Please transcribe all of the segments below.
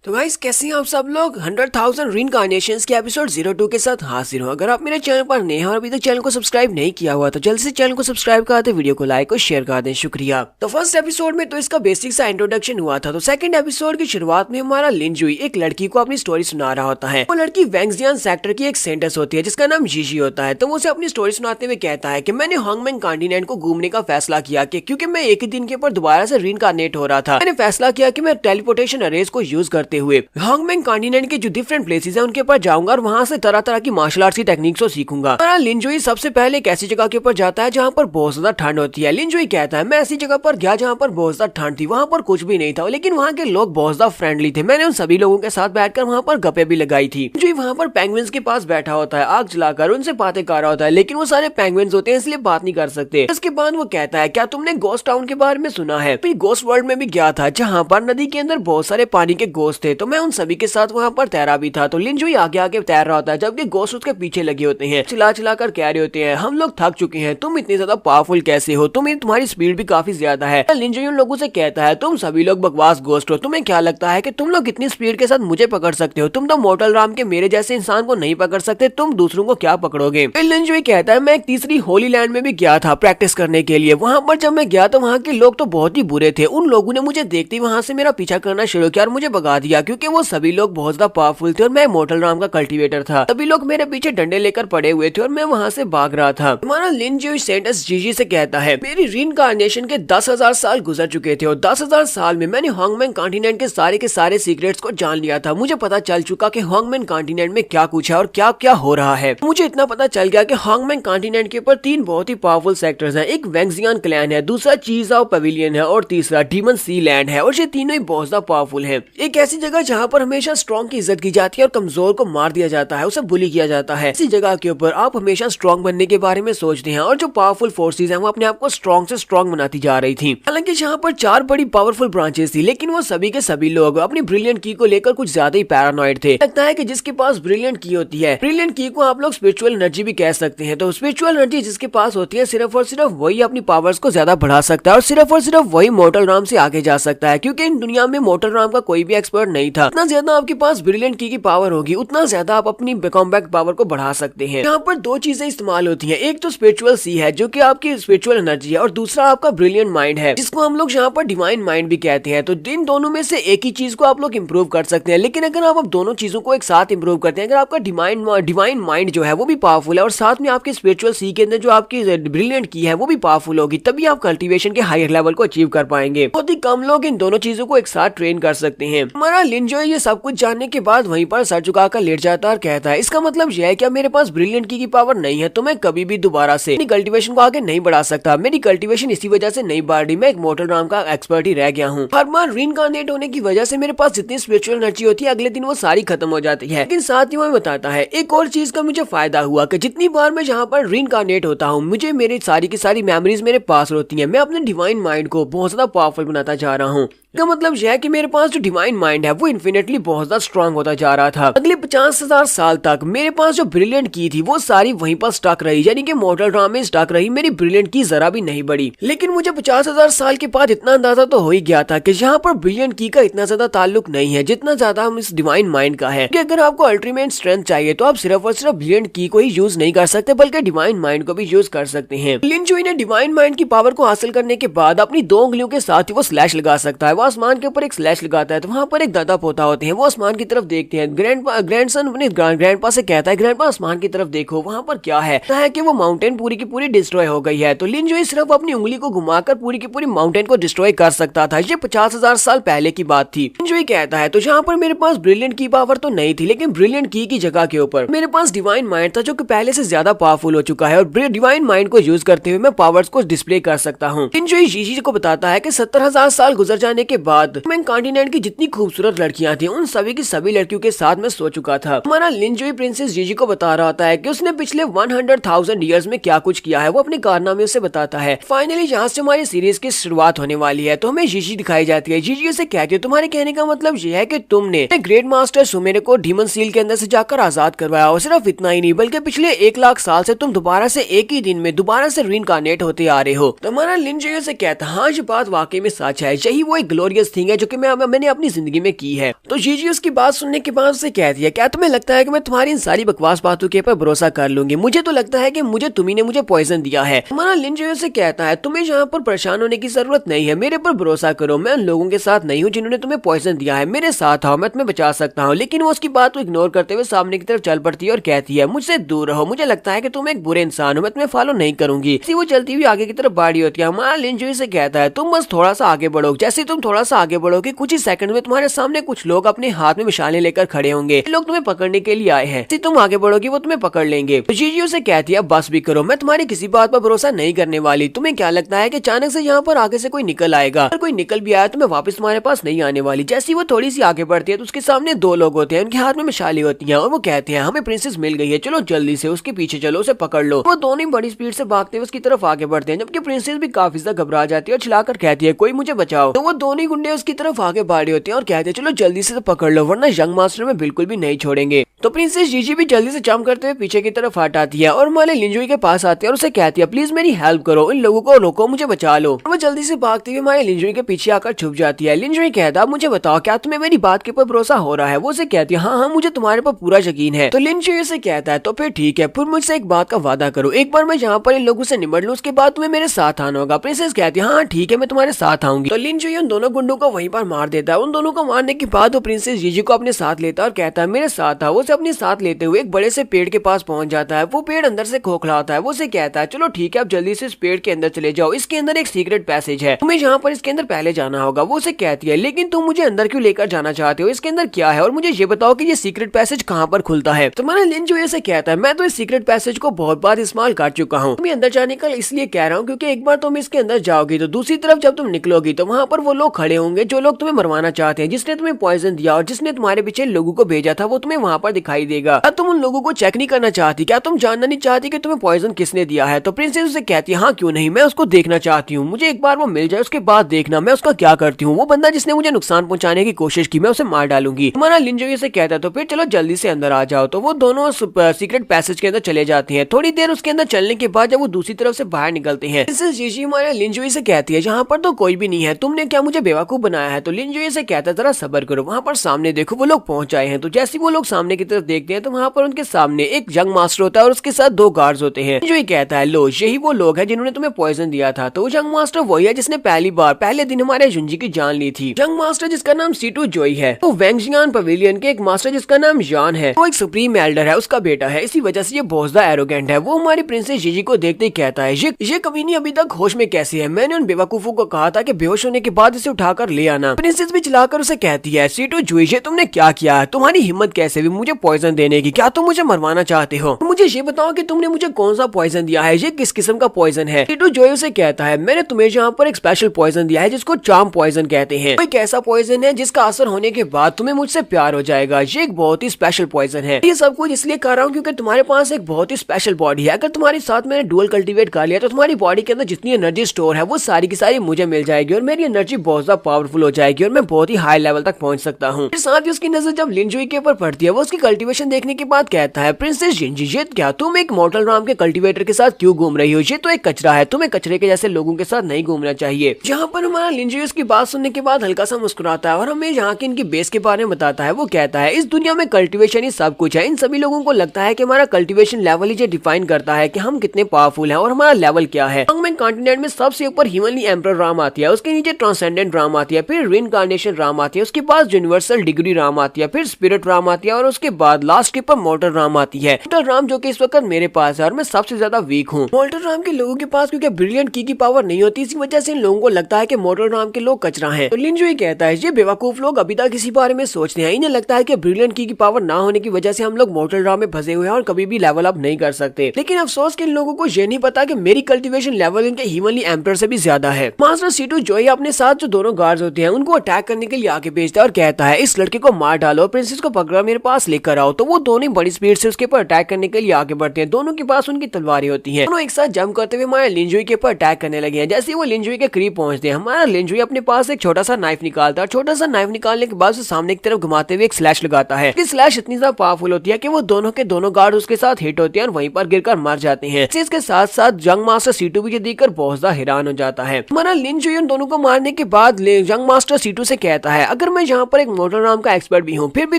तो गाइस कैसे हैं आप सब लोग 100,000 रीइंकार्नेशंस के एपिसोड 02 के साथ हाजिर हूं। अगर आप मेरे चैनल पर नए हैं और अभी तक चैनल को सब्सक्राइब नहीं किया हुआ तो जल्द से चैनल को सब्सक्राइब कर दे, वीडियो को लाइक और शेयर कर दें, शुक्रिया। तो फर्स्ट एपिसोड में तो इसका बेसिक सा इंट्रोडक्शन हुआ था। तो सेकंड एपिसोड की शुरुआत में हमारा लिनजुई एक लड़की को अपनी स्टोरी सुना रहा होता है। वो लड़की वेंगजियान सेक्टर की एक सेंटर्स होती है जिसका नाम जीजी होता है। तो वो उसे अपनी स्टोरी सुनाते हुए कहता है कि मैंने हांगमेंग कॉन्टिनेंट को घूमने का फैसला किया क्योंकि मैं एक ही दिन के ऊपर दोबारा से रीइंकार्नेट हो रहा था। मैंने फैसला किया कि मैं टेलीपोर्टेशन अरेज को यूज करते हुए हांगमेंग कॉन्टिनेंट के जो डिफरेंट प्लेसेस हैं उनके ऊपर जाऊंगा और वहां से तरह तरह की मार्शल आर्ट्स की टेक्निक्स को सीखूंगा। हमारा लिनजुई सबसे पहले एक ऐसी जगह के ऊपर जाता है जहां पर बहुत ज्यादा ठंड होती है। लिनजुई कहता है मैं ऐसी जगह पर गया जहां पर बहुत ज्यादा ठंड थी, वहां पर कुछ भी नहीं था लेकिन वहां के लोग बहुत ज्यादा फ्रेंडली थे। मैंने उन सभी लोगों के साथ बैठकर वहां पर गप्पे भी लगाई थी। लिनजुई वहां पर पेंगुइन्स के पास बैठा होता है, आग जलाकर उनसे बातें कर रहा होता है, लेकिन वो सारे पेंगुइन्स होते हैं इसलिए बात नहीं कर सकते। इसके बाद वो कहता है क्या तुमने गोस्ट टाउन के बारे में सुना है? गोस्ट वर्ल्ड में भी गया था जहाँ पर नदी के अंदर बहुत सारे पानी के गोस्ट थे, तो मैं उन सभी के साथ वहाँ पर तैरा भी था। तो लिनजुई आगे आगे तैर रहा होता है जबकि गोस्ट उसके पीछे लगे होते हैं, चिल्ला चिल्ला कर कह रहे होते हैं हम लोग थक चुके हैं, तुम इतने ज्यादा पावरफुल कैसे हो, तुम्हारी स्पीड भी काफी ज्यादा है। लिनजुई उन लोगों से कहता है तुम सभी लोग बकवास गोस्ट हो, तुम्हें क्या लगता है कि तुम लोग इतनी स्पीड के साथ मुझे पकड़ सकते हो? तुम तो मोर्टल राम के मेरे जैसे इंसान को नहीं पकड़ सकते, तुम दूसरों को क्या पकड़ोगे? लिनजुई कहता है मैं एक तीसरी होली लैंड में भी गया था प्रैक्टिस करने के लिए। वहां पर जब मैं गया तो वहां के लोग तो बहुत ही बुरे थे। उन लोगों ने मुझे देखते ही वहां से मेरा पीछा करना शुरू किया और मुझे भगा दिया क्योंकि वो सभी लोग बहुत ज्यादा पावरफुल थे और मैं मोर्टल राम का कल्टीवेटर था। सभी लोग मेरे पीछे डंडे लेकर पड़े हुए थे और मैं वहां से भाग रहा था। हमारा लिनजुई सेंटस जीजी से कहता है मेरी रीइंकार्नेशन के 10,000 साल गुजर चुके थे और 10,000 साल में मैंने हांगमेंग कॉन्टिनेंट के सारे सीक्रेट्स को जान लिया था। मुझे पता चल चुका कि हांगमेंग कॉन्टिनेंट में क्या कुछ है और क्या क्या हो रहा है। मुझे इतना पता चल गया कि हांगमेंग कॉन्टिनेंट के ऊपर 3 बहुत ही पावरफुल सेक्टर्स हैं। एक वेंगजियान क्लैन है, दूसरा चीजाओ पवेलियन है और तीसरा डीमन सी लैंड है। और ये तीनों ही बहुत ज्यादा पावरफुल है। एक ऐसी जगह जहाँ पर हमेशा स्ट्रॉन्ग की इज्जत की जाती है और कमजोर को मार दिया जाता है, उसे बुली किया जाता है। इसी जगह के ऊपर आप हमेशा स्ट्रॉन्ग बनने के बारे में सोचते हैं और जो पावरफुल फोर्सेस हैं वो अपने आप को स्ट्रॉन्ग से स्ट्रॉन्ग बनाती जा रही थी। हालांकि यहाँ पर 4 बड़ी पावरफुल ब्रांचेस थी लेकिन वो सभी के सभी लोग अपनी ब्रिलियंट की को लेकर कुछ ज्यादा ही पैरानॉइड थे। लगता है कि जिसके पास ब्रिलियंट की होती है, ब्रिलियंट की को आप लोग स्पिरिचुअल एनर्जी भी कह सकते हैं। तो स्पिरिचुअल एनर्जी जिसके पास होती है सिर्फ और सिर्फ वही अपनी पावर्स को ज्यादा बढ़ा सकता है और सिर्फ वही मोर्टल राम से आगे जा सकता है, क्योंकि इन दुनिया में मोर्टल राम का कोई भी एक्सपर्ट नहीं था। जितना ज्यादा आपके पास ब्रिलियंट की पावर होगी उतना ज्यादा आप अपनी कॉम्बैट पावर को बढ़ा सकते हैं। यहाँ पर 2 चीजें इस्तेमाल होती हैं, एक तो स्पिरिचुअल सी है जो कि आपकी स्पिरिचुअल एनर्जी है और दूसरा आपका ब्रिलियंट माइंड है जिसको हम लोग यहाँ पर डिवाइन माइंड भी कहते हैं। तो इन दोनों में से एक ही चीज को आप लोग इम्प्रूव कर सकते हैं, लेकिन अगर आप दोनों चीजों को एक साथ इम्प्रूव करते हैं, अगर आपका डिवाइन माइंड जो है वो भी पावरफुल है और साथ में आपके स्पिरिचुअल सी के अंदर जो आपकी ब्रिलियंट की है वो भी पावरफुल होगी, तभी आप कल्टीवेशन के हायर लेवल को अचीव कर पाएंगे। बहुत ही कम लोग इन दोनों चीजों को एक साथ ट्रेन कर सकते हैं। हमारा लिनजुई ये सब कुछ जानने के बाद वहीं पर सर झुकाकर लेट जाता है और कहता है इसका मतलब यह है क्या मेरे पास ब्रिलियंट की पावर नहीं है तो मैं कभी भी दोबारा से अपनी कल्टीवेशन को आगे नहीं बढ़ा सकता। मेरी कल्टीवेशन इसी वजह से नहीं बढ़ रही, मैं एक मोर्टल राम का एक्सपर्ट ही रह गया हूँ। हर बार रीइंकार्नेट होने की वजह से मेरे पास जितनी स्पिरिचुअल एनर्जी होती है अगले दिन वो सारी खत्म हो जाती है। लेकिन साथ ही वो बताता है एक और चीज का मुझे फायदा हुआ कि जितनी बार मैं जहाँ पर रीइंकार्नेट होता हूँ मुझे मेरी सारी की सारी मेमोरीज मेरे पास होती है। मैं अपने डिवाइन माइंड को बहुत ज्यादा पावरफुल बनाता जा रहा हूँ। इसका मतलब यह है कि मेरे पास जो डिवाइन माइंड है वो इन्फिनिटली बहुत ज्यादा स्ट्रांग होता जा रहा था। अगले 50,000 साल तक मेरे पास जो ब्रिलियंट की थी वो सारी वहीं पर स्टक रही, यानी कि मोर्टल राम में स्टक रही। मेरी ब्रिलियंट की जरा भी नहीं बढ़ी। लेकिन मुझे 50,000 साल के बाद इतना अंदाजा तो हो ही गया था कि यहाँ पर ब्रिलियंट की का इतना ज्यादा ताल्लुक नहीं है जितना ज्यादा हम इस डिवाइन माइंड का है। कि अगर आपको अल्टीमेट स्ट्रेंथ चाहिए तो आप सिर्फ और सिर्फ ब्रिलियंट की को ही यूज नहीं कर सकते बल्कि डिवाइन माइंड को भी यूज कर सकते हैं। लिनजुई ने डिवाइन माइंड की पावर को हासिल करने के बाद अपनी 2 उंगलियों के साथ ही वो स्लैश लगा सकता है। वो आसमान के ऊपर एक स्लैश लगाता है तो वहाँ पर एक दादा पोता होते हैं, वो आसमान की तरफ देखते हैं। ग्रैंडसन अपने ग्रैंडपा से कहता है ग्रैंडपा आसमान की तरफ देखो वहाँ पर क्या है कि वो माउंटेन पूरी की पूरी डिस्ट्रॉय हो गई है। तो लिनजुई सिर्फ अपनी उंगली को घुमाकर पूरी की पूरी माउंटेन को डिस्ट्रॉय कर सकता था। ये 50,000 साल पहले की बात थी। लिनजुई कहता है तो यहाँ पर मेरे पास ब्रिलियंट की पावर तो नहीं थी, लेकिन ब्रिलियंट की जगह के ऊपर मेरे पास डिवाइन माइंड था जो कि पहले से ज्यादा पावरफुल हो चुका है और डिवाइन माइंड को यूज करते हुए मैं पावर्स को डिस्प्ले कर सकता हूँ। लिनजुई जीजी को बताता है कि 70,000 साल गुजर जाने के बाद मैं कॉन्टिनेंट की जितनी खूबसूरत लड़कियां थी उन सभी की सभी लड़कियों के साथ मैं सो चुका था। हमारा लिनजुई प्रिंसेस जीजी को बता रहा होता है कि उसने पिछले 100,000 ईयर्स में क्या कुछ किया है, वो अपने कारनामे से बताता है। फाइनली यहाँ से हमारी सीरीज की शुरुआत होने वाली है। तो हमें जीजी दिखाई जाती है। जीजी उसे कहती है तुम्हारे कहने का मतलब ये है कि तुमने ग्रेट मास्टर सुमेरे को डीमन सील के अंदर से जाकर आजाद करवाया, और सिर्फ इतना ही नहीं बल्कि पिछले 1 लाख साल से तुम दोबारा से एक ही दिन में दोबारा से रीइंकार्नेट होते आ रहे हो। तो हमारा लिनजुई से कहता है हाँ ये बात वाकई में सच है, यही वो एक ग्लोरियस थिंग है जो कि मैंने अपनी जिंदगी में की है। तो जीजी उसकी बात सुनने के बाद उससे कहती है क्या तुम्हें लगता है कि मैं तुम्हारी इन सारी बकवास बातों के ऊपर भरोसा कर लूंगी? मुझे तो लगता है कि तुम्ही ने मुझे पॉइजन दिया है। हमारा लिन जो से कहता है तुम्हें यहाँ पर परेशान होने की जरूरत नहीं है, मेरे पर भरोसा करो, मैं उन लोगों के साथ नहीं हूँ जिन्होंने तुम्हें पॉइजन दिया है, मेरे साथ आओ, मैं तुम्हें बचा सकता हूँ। लेकिन वो उसकी बात को इग्नोर करते हुए सामने की तरफ चल पड़ती है और कहती है मुझसे दूर रहो, मुझे लगता है कि तुम एक बुरे इंसान हो, मैं तुम्हें फॉलो नहीं करूंगी। वो चलती हुई आगे की तरफ बढ़ी होती है। हमारा लिन जो से कहता है तुम बस थोड़ा सा आगे बढ़ो, जैसे तुम थोड़ा सा आगे बढ़ोगे कुछ ही सेकंड में तुम्हारे सामने कुछ लोग अपने हाथ में मिसालें लेकर खड़े होंगे, लोग तुम्हें पकड़ने के लिए आए हैं, तुम आगे बढ़ोगे वो तुम्हें पकड़ लेंगे। तो जीजी उसे कहती है बस भी करो, मैं तुम्हारी किसी बात पर भरोसा नहीं करने वाली। तुम्हें क्या लगता है कि अचानक से यहाँ पर आगे से कोई निकल आएगा? अगर कोई निकल भी आया तो मैं वापस तुम्हारे पास नहीं आने वाली। जैसी वो थोड़ी सी आगे बढ़ती है तो उसके सामने दो लोग होते हैं, उनके हाथ में मिसालें होती हैं और वो कहते हैं हमें प्रिंसेस मिल गई है, चलो जल्दी से उसके पीछे चलो, उसे पकड़ लो। वो दोनों बड़ी स्पीड से भागते हुए उसकी तरफ आगे बढ़ते हैं, जबकि प्रिंसेस भी काफी ज्यादा घबरा जाती है और चिल्लाकर कहती है कोई मुझे बचाओ। तो वो दोनों गुंडे उसकी तरफ आगे बढ़े होते हैं और कहते हैं चलो जल्दी से पकड़ लो वरना यंग मास्टर में बिल्कुल भी नहीं छोड़ेंगे। तो प्रिंसेस जीजी भी जल्दी से जंप करते हुए पीछे की तरफ हट आती है और माले लिंजुई के पास आती है और उसे कहती है प्लीज मेरी हेल्प करो, इन लोगों को रोको, मुझे बचा लो। वो जल्दी से भागती हुई माले लिंजुई के पीछे आकर छुप जाती है। लिंजुई कहता है मुझे बताओ क्या तुम्हें मेरी बात के ऊपर भरोसा हो रहा है? वो उसे कहती है हाँ मुझे तुम्हारे पर पूरा यकीन है। तो लिंजुई से कहता है तो फिर ठीक है, फिर मुझसे एक बात का वादा करो, एक बार मैं यहाँ पर इन लोगों से निमट लूं उसके बाद तुम्हें मेरे साथ आना होगा। प्रिंसेस कहती है हाँ ठीक है मैं तुम्हारे साथ आऊंगी। तो लिंजुई उन दोनों गुंडों को वहीं पर मार देता है। उन दोनों को मारने के बाद वो प्रिंसेस जीजी को अपने साथ लेता है और कहता है मेरे साथ आओ। वो उसे अपने साथ लेते हुए एक बड़े से पेड़ के पास पहुंच जाता है। वो पेड़ अंदर से खोखला होता है। वो उसे कहता है चलो ठीक है आप जल्दी से इस पेड़ के अंदर चले जाओ, इसके अंदर एक सीक्रेट पैसेज है, तुम्हें यहाँ पर इसके अंदर पहले जाना होगा। वो उसे कहती है लेकिन तुम मुझे अंदर क्यों लेकर जाना चाहते हो, इसके अंदर क्या है और मुझे ये बताओ कि ये सीक्रेट पैसेज कहाँ पर खुलता है। तो मैंने लिन जो से कहता है मैं तो इस सीक्रेट पैसेज को बहुत बार इस्तेमाल कर चुका हूँ, तुम्हें अंदर जाने का इसलिए कह रहा हूँ क्योंकि एक बार तुम इसके अंदर जाओगी तो दूसरी तरफ जब तुम निकलोगी तो वहाँ पर वो लोग खड़े होंगे जो लोग तुम्हें मरवाना चाहते हैं, जिसने तुम्हें पॉइजन दिया और जिसने तुम्हारे पीछे लोगों को भेजा था वो तुम्हें वहाँ पर दिखाई देगा। क्या तुम उन लोगों को चेक नहीं करना चाहती? क्या तुम जानना नहीं चाहती कि तुम्हें पॉइजन किसने दिया है? तो प्रिंसेस उसे कहती है हाँ क्यों नहीं, मैं उसको देखना चाहती हूँ, मुझे एक बार वो मिल जाए उसके बाद देखना मैं उसका क्या करती हूँ। वो बंदा जिसने मुझे नुकसान पहुंचाने की कोशिश की मैं उसे मार डालूंगी। हमारा लिन जो से कहता है तो फिर चलो जल्दी से अंदर आ जाओ। तो वो दोनों सीक्रेट पैसेज के अंदर चले जाते हैं। थोड़ी देर उसके अंदर चलने के बाद जब वो दूसरी तरफ से बाहर निकलते हैं जीजी हमारे लिन जो से कहती है यहाँ पर तो कोई भी नहीं है, तुमने क्या मुझे बेवकूफ बनाया है? तो लिन जो से कहता है जरा सब्र करो, वहाँ पर सामने देखो वो लोग पहुंच आए हैं। तो जैसे वो लोग सामने की तरफ देखते हैं तो वहाँ पर उनके सामने एक यंग मास्टर होता है और उसके साथ दो गार्ड्स होते हैं। जो कहता है लो यही वो लोग हैं जिन्होंने तुम्हें पॉइजन दिया था। तो यंग मास्टर वही है जिसने पहले दिन हमारे जुंजी की जान ली थी। यंग मास्टर जिसका नाम सीटू जोई है, तो वेंगजियान पवेलियन के एक मास्टर जिसका नाम जान है, वो एक सुप्रीम एल्डर है, उसका बेटा है, इसी वजह से ये बहुत ज्यादा एरोगेंट है। वो हमारी प्रिंसेस जीजी को देखते ही कहता है ये कभी नहीं अभी तक होश में कैसे है? मैंने उन बेवकूफों को कहा था कि बेहोश होने के बाद इसे उठाकर ले आना। प्रिंसेस भी चिल्लाकर उसे कहती है सीटू जोई ये तुमने क्या किया है? तुम्हारी हिम्मत कैसे हुई मुझे पॉइजन देने की? क्या तुम मुझे मरवाना चाहते हो? मुझे ये बताओ कि तुमने मुझे कौन सा पॉइजन दिया है, ये किस किस्म का पॉइजन है? सीटू जोई उसे कहता है मैंने तुम्हें यहाँ पर एक स्पेशल पॉइजन दिया है जिसको चार्म पॉइजन कहते हैं। एक ऐसा पॉइजन है जिसका असर होने के बाद तुम्हें मुझसे प्यार हो जाएगा। ये एक बहुत ही स्पेशल पॉइजन है। ये सब कुछ इसलिए कर रहा हूँ क्योंकि तुम्हारे पास एक बहुत ही स्पेशल बॉडी है। अगर तुम्हारे साथ मैंने डुअल कल्टीवेट कर लिया तो तुम्हारी बॉडी के अंदर जितनी एनर्जी स्टोर है वो सारी की सारी मुझे मिल जाएगी और मेरी एनर्जी बहुत ज्यादा पावरफुल हो जाएगी और मैं बहुत ही हाई लेवल तक पहुंच सकता हूँ। साथ ही उसकी नजर जब लिनजुई के ऊपर पड़ती है वो उसकी कल्टीवेशन देखने के बाद कहता है प्रिंसेस जिंजी ये क्या तुम एक मॉर्टल राम के कल्टीवेटर के साथ क्यों घूम रही हो? ये तो एक कचरा है, तुम्हें कचरे के जैसे लोगों के साथ नहीं घूमना चाहिए। यहाँ पर हमारा लिनजुई उसकी बात सुनने के बाद हल्का सा मुस्कुराता है और हमें यहाँ की इनकी बेस के बारे में बताता है। वो कहता है इस दुनिया में कल्टीवेशन ही सब कुछ है। इन सभी लोगों को लगता है कि हमारा कल्टीवेशन लेवल ही डिफाइन करता है कि हम कितने पावरफुल हैं और हमारा लेवल क्या है। हंगमैन कॉन्टिनेंट में सबसे ऊपर ह्यूमनली एम्परर राम आती है, उसके नीचे ट्रांसेंडेंट राम आती है, फिर रिइनकार्नेशन राम आती है, उसके बाद यूनिवर्सल डिग्री राम आती है, फिर स्पिरिट राम आती है और उसके बाद लास्ट के पर मोटर राम आती है। मोटर राम जो कि इस वक्त मेरे पास है और मैं सबसे ज्यादा वीक हूँ। मोटर राम के लोगों के पास क्योंकि ब्रिलियंट की पावर नहीं होती, इसी वजह से इन लोगों को लगता है कि मोटर राम के लोग कचरा हैं। तो लिनजुई कहता है ये बेवकूफ लोग अभी तक इसी बारे में सोचते हैं। इन्हें लगता है कि ब्रिलियंट की पावर ना होने की वजह से हम लोग मोटर राम में फंसे हुए हैं और कभी भी लेवल अप नहीं कर सकते। लेकिन अफसोस कि इन लोगों को ये नहीं पता कि मेरी कल्टीवेशन लेवल इनके ह्यूमनली एम्परर से भी ज्यादा है। मास्टर सीटू जोई अपने साथ जो दोनों गार्ड्स होते हैं उनको अटैक करने के लिए आगे भेजता है और कहता है इस लड़के को मार डालो, प्रिंसेस को पकड़ा मेरे पास लेकर लेकर आओ। तो वो दोनों बड़ी स्पीड से उसके ऊपर अटैक करने के लिए आगे बढ़ते हैं। दोनों के पास उनकी तलवारें होती हैं। दोनों एक साथ जंप करते हुए हमारे लिंजुई के ऊपर अटैक करने लगे हैं। जैसे वो लिंजुई के करीब पहुंचते हैं, हमारा लिंजुई अपने पास एक छोटा सा नाइफ निकालता है। छोटा सा नाइफ निकालने के बाद सामने की तरफ घुमाते हुए एक स्लैश लगाता है। स्लैश इतनी ज्यादा पावरफुल होती है कि वो दोनों के दोनों गार्ड उसके साथ हिट होते हैं और वहीं पर गिरकर मर जाते हैं। इसके साथ साथ जंग मास्टर सीटू भी देखकर बहुत ज्यादा हैरान हो जाता है। हमारा लिंजुई उन दोनों को मारने के बाद जंग मास्टर सीटू से कहता है, अगर मैं यहाँ पर एक मोर्टल राम का एक्सपर्ट भी हूँ, फिर भी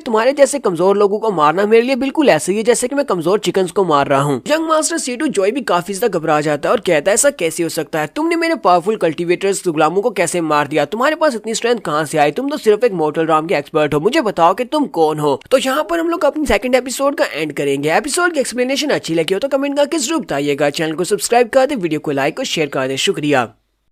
तुम्हारे जैसे कमजोर लोगों को मारना मेरे लिए बिल्कुल ऐसे ही जैसे कि मैं कमजोर चिकन को मार रहा हूँ। जंग मास्टर सीटू जोई भी काफी ज्यादा घबरा जाता है और कहता है, ऐसा कैसे हो सकता है? तुमने मेरे पावरफुल कल्टीवेटर्स गुलामों को कैसे मार दिया? तुम्हारे पास इतनी स्ट्रेंथ कहाँ से आई? तुम तो सिर्फ एक मोर्टल राम के एक्सपर्ट हो। मुझे बताओ कि तुम कौन हो? तो यहाँ पर हम लोग अपनी सेकंड एपिसोड का एंड करेंगे। एपिसोड की एक्सप्लेनेशन अच्छी लगी हो तो कमेंट करके जरूर बताइएगा। चैनल को सब्सक्राइब कर दे, वीडियो को लाइक और शेयर कर दे। शुक्रिया।